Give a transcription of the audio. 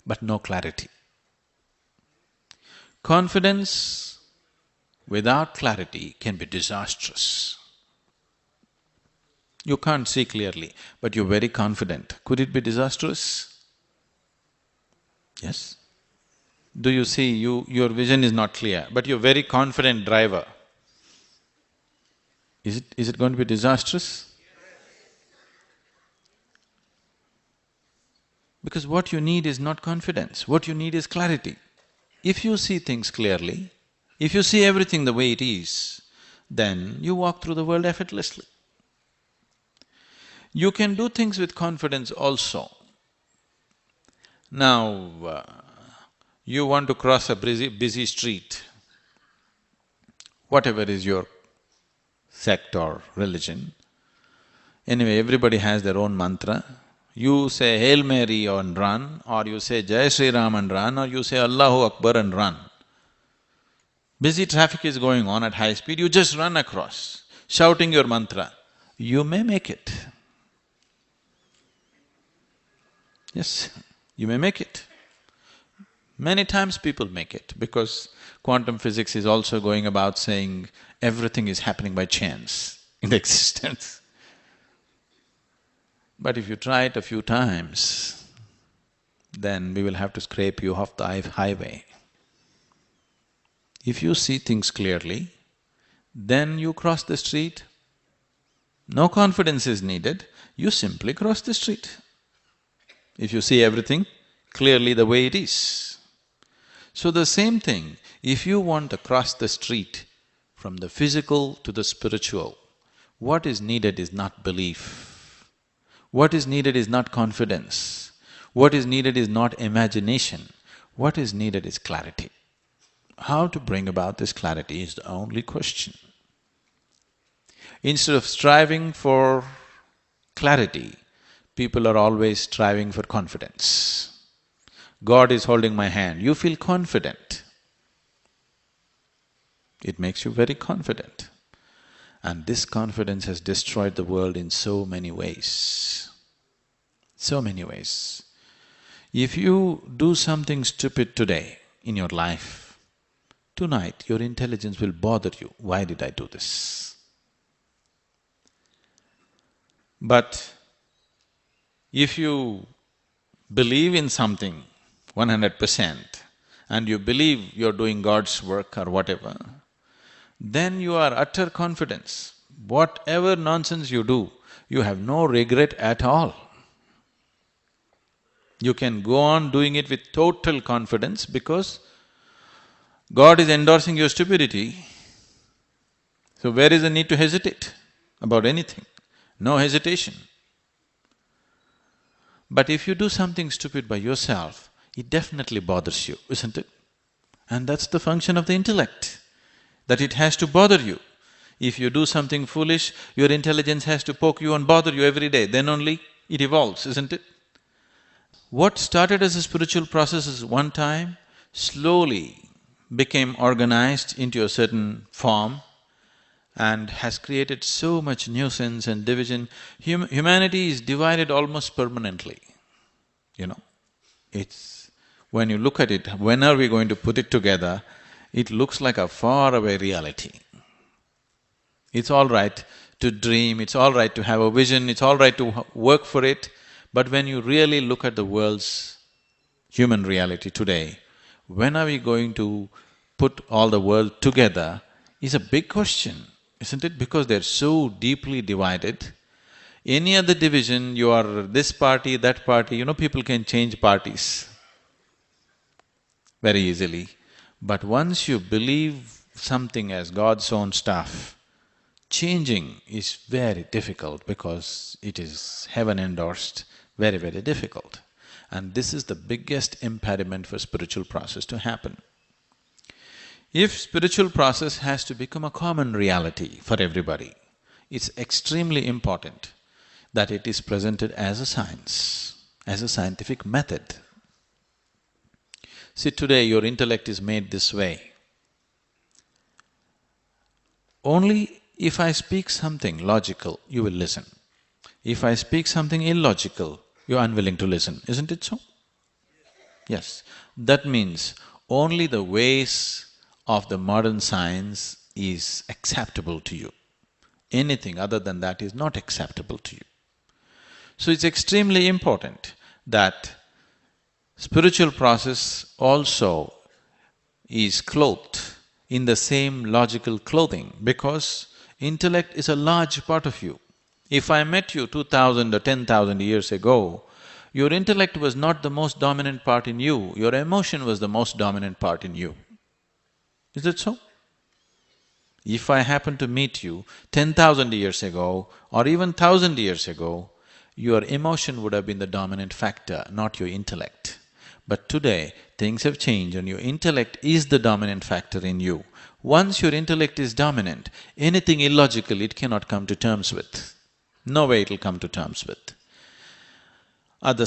but no clarity. Confidence without clarity can be disastrous. You can't see clearly, but you're very confident. Could it be disastrous? Yes. Do you see, your vision is not clear, but you're very confident driver. Is it going to be disastrous? Because what you need is not confidence, what you need is clarity. If you see things clearly, if you see everything the way it is, then you walk through the world effortlessly. You can do things with confidence also. Now, you want to cross a busy street, whatever is your sect or religion. Anyway, everybody has their own mantra. You say Hail Mary and run, or you say Jai Shri Ram and run, or you say Allahu Akbar and run. Busy traffic is going on at high speed, you just run across, shouting your mantra. You may make it. Yes, you may make it. Many times people make it, because quantum physics is also going about saying everything is happening by chance in the existence. But if you try it a few times, then we will have to scrape you off the highway. If you see things clearly, then you cross the street, no confidence is needed, you simply cross the street. If you see everything clearly the way it is. So the same thing, if you want to cross the street from the physical to the spiritual, what is needed is not belief. What is needed is not confidence. What is needed is not imagination. What is needed is clarity. How to bring about this clarity is the only question. Instead of striving for clarity, people are always striving for confidence. God is holding my hand, you feel confident. It makes you very confident. And this confidence has destroyed the world in so many ways. So many ways. If you do something stupid today in your life, tonight your intelligence will bother you, why did I do this? But if you believe in something 100% and you believe you're doing God's work or whatever, then you are utter confidence. Whatever nonsense you do, you have no regret at all. You can go on doing it with total confidence because God is endorsing your stupidity. So where is the need to hesitate about anything? No hesitation. But if you do something stupid by yourself, it definitely bothers you, isn't it? And that's the function of the intellect, that it has to bother you. If you do something foolish, your intelligence has to poke you and bother you every day, then only it evolves, isn't it? What started as a spiritual process is one time slowly became organized into a certain form and has created so much nuisance and division. Humanity is divided almost permanently, you know. It's… when you look at it, when are we going to put it together, it looks like a faraway reality. It's all right to dream, it's all right to have a vision, it's all right to work for it, but when you really look at the world's human reality today, when are we going to put all the world together is a big question, isn't it? Because they're so deeply divided. Any other division, you are this party, that party, you know, people can change parties very easily. But once you believe something as God's own stuff, changing is very difficult because it is heaven endorsed, very, very difficult. And this is the biggest impediment for spiritual process to happen. If spiritual process has to become a common reality for everybody, it's extremely important that it is presented as a science, as a scientific method. See, today your intellect is made this way. Only if I speak something logical, you will listen. If I speak something illogical, you're unwilling to listen, isn't it so? Yes, that means only the ways of the modern science is acceptable to you. Anything other than that is not acceptable to you. So it's extremely important that spiritual process also is clothed in the same logical clothing because intellect is a large part of you. If I met you 2000 or 10,000 years ago, your intellect was not the most dominant part in you, your emotion was the most dominant part in you. Is it so? If I happen to meet you 10,000 years ago or even 1,000 years ago, your emotion would have been the dominant factor, not your intellect. But today, things have changed and your intellect is the dominant factor in you. Once your intellect is dominant, anything illogical it cannot come to terms with. No way it'll come to terms with. At the